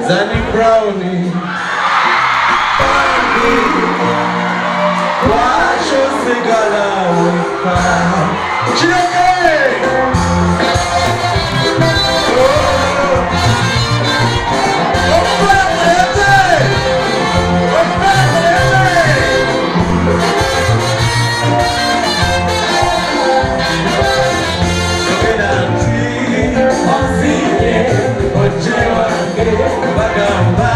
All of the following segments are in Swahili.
Zanny Brownie, watch your cigar with fire. Chicken! Look at that. bagamba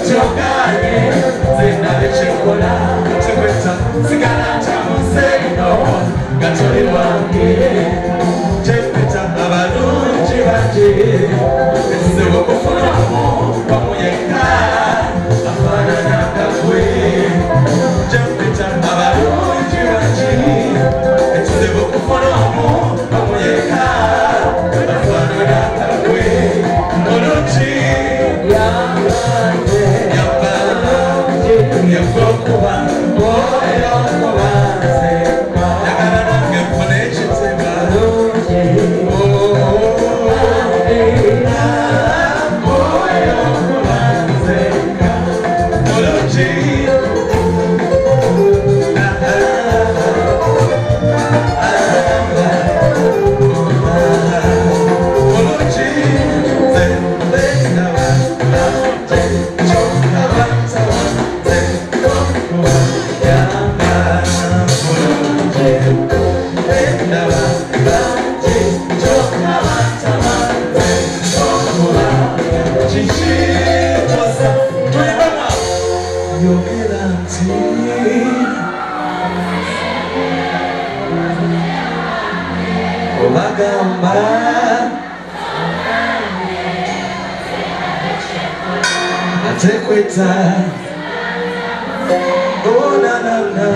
kyokanye zinali kikola kikweta sigala kyamuseno gatoli wange kyepeta abalungi bange ekizibu okufunamu omuyeka afaanana nga gwe kyepeta abalungi bange ekizibu okufunamu omuyeka afaanana nga gwe mulungi yagokuba oyo mubanze yagala nange mfuna ekitiba oyo mubanze mulungi bagamba atekweta onanana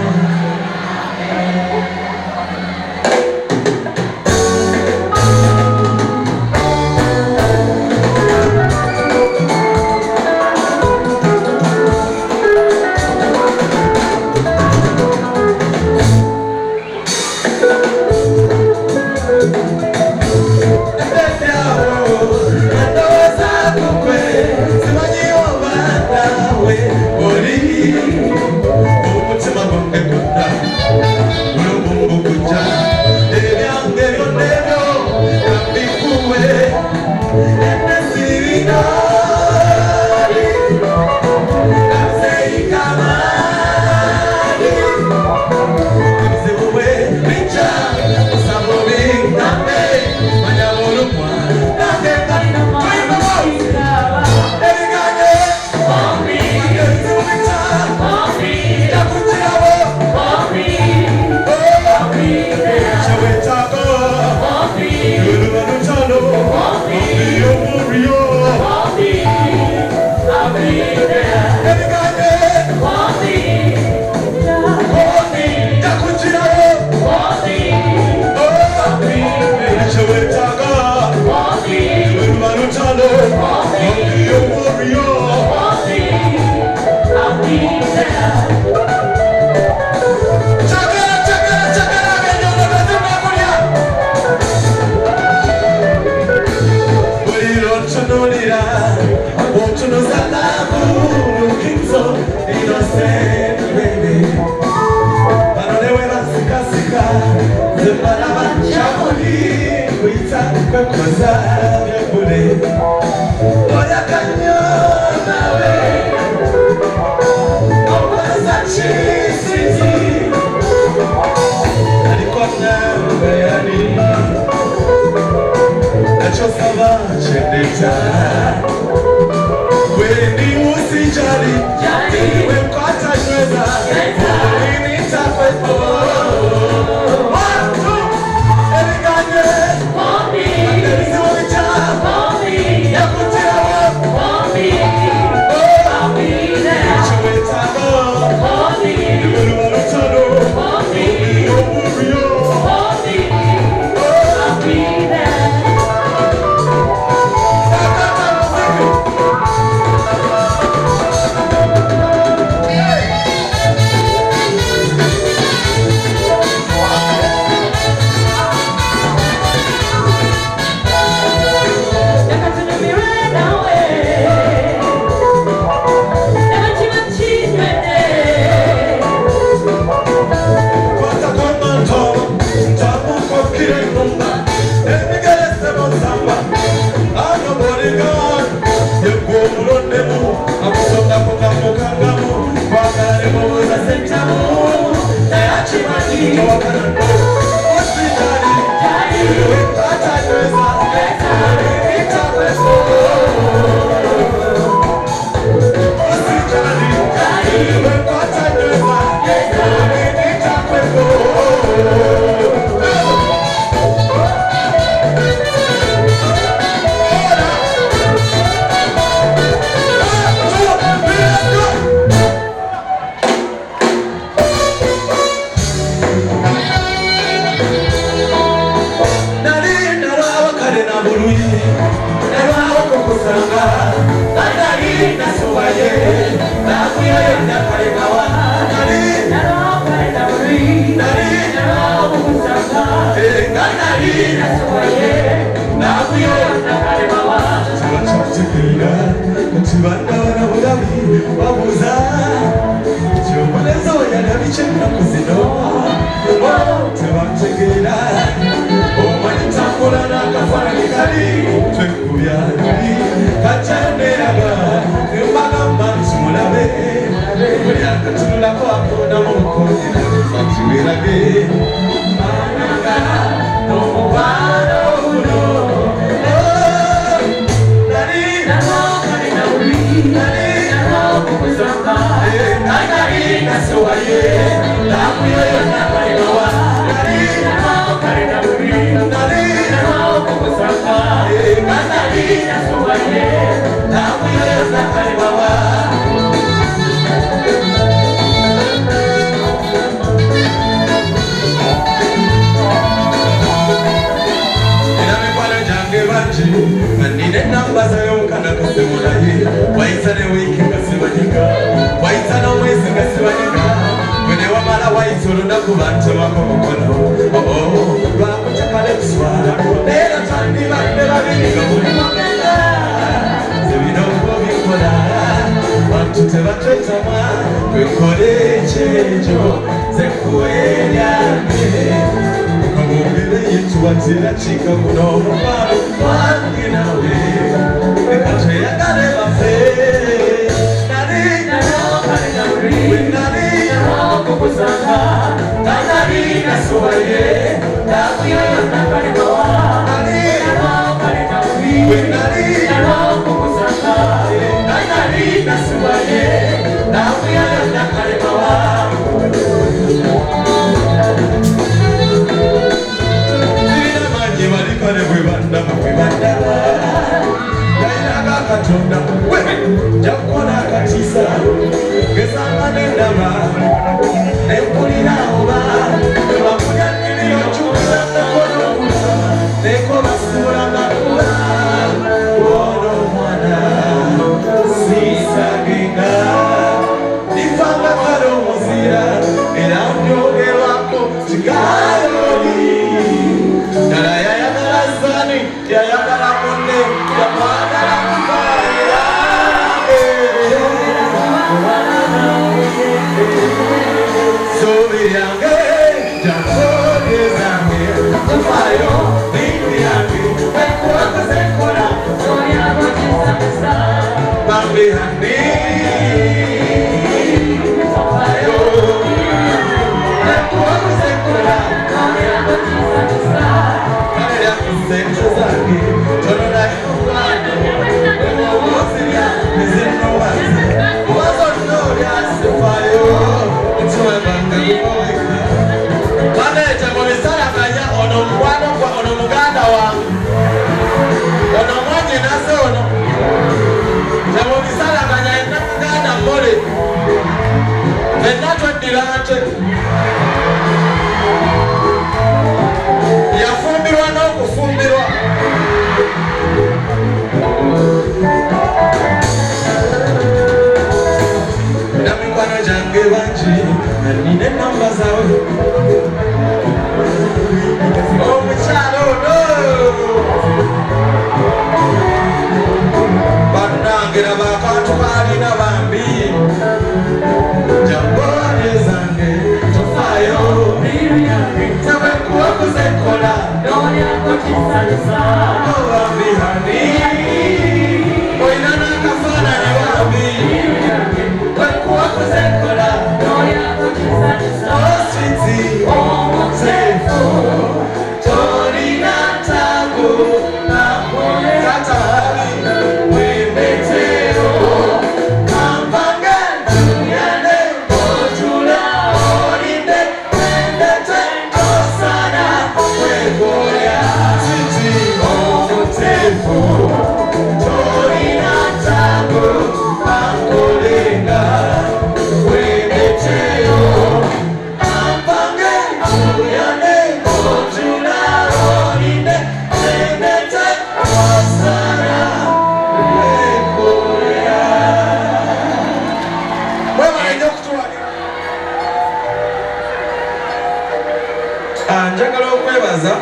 Njagala okwebaza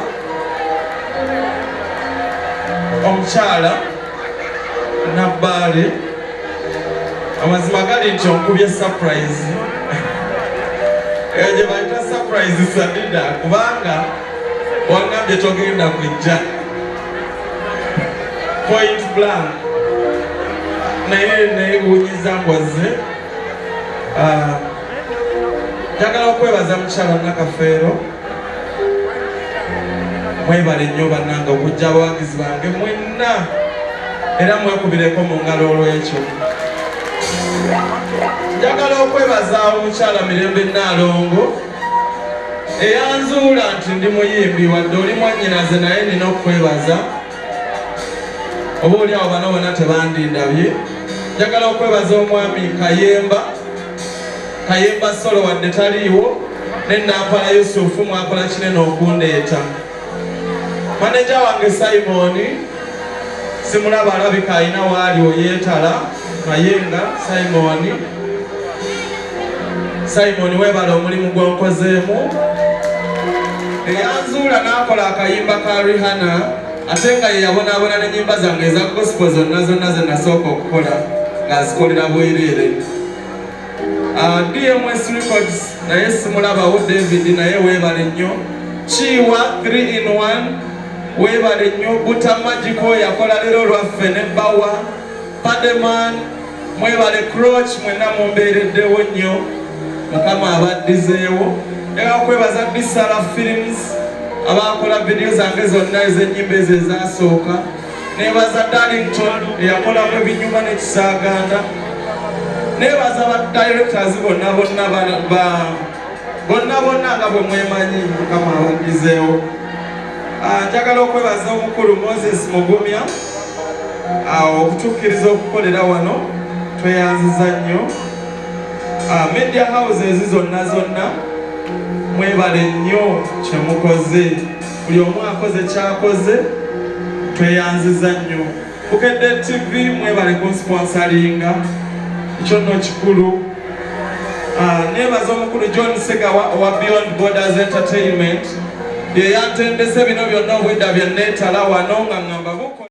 omukyala Nabbaale, amazima gali nti onkubye surprise eyo gye bayita surprise Sadida, kubanga wangambye togenda kujja point blank naye guunyiza ngwazze. Njagala okwebaza mukyala Nakafeero, mwebale nnyo bannange okujja abawagizi bange mwenna era mwekubireko mu ngalo olw'ekyo. Njagala okwebaza omukyala Mirembe Nalongo eyanzuula nti ndi muyimbi wadde oli mwannyinaze naye nina okwebaza. Oba oli awo bano bonna tebandindabye. Njagala okwebaza omwami Kayemba Solo wadde taliiwo, ne Nampala Yusufu mwakola kinene okundeeta. Maneja wange Simon simulaba alabika alina waali oyeetala naye nga Simon webala omulimu gw'onkozeemu. Eyanzuula n'akola akayimba ka Rihanna ate nga ye yabonaabona n'ennyimba zange eza gospel zonna ze nasooka okukola ng'azikolera bwereere. DMS Records naye simulabawo David naye weebale nnyo. Chiwa 3-in-1 weebale nnyo. Buta Magical yakola leero lwaffe ne Bawa Pademan mwebale. Croach mwenna mumbeereddewo nnyo, Mukama abaddizeewo. Njagala okwebaza Bisala Films abakola vidiyo zange zonna ez'ennyimba ezo ezasooka. Neebaza Darlington eyakolako ebinyuma n'ekisaaganda. Neebaza ba directors bonna nga bwe mwemanyi, Mukama abaddizeewo. Njagala okwebaza omukulu Moses Mugumya okutukkiriza okukolera wano, tweyanziza nnyo. Media houses zonna mwebale nnyo kye mukoze, buli omu akoze kyakoze, tweyanziza nnyo. Bukedde TV mwebale kunsponsalinga, ekyo nno kikulu. Neebaza omukulu John Sega wa Beyond Borders Entertainment ye yantendese bino byonna obwedda bye neetala wano nga ngamba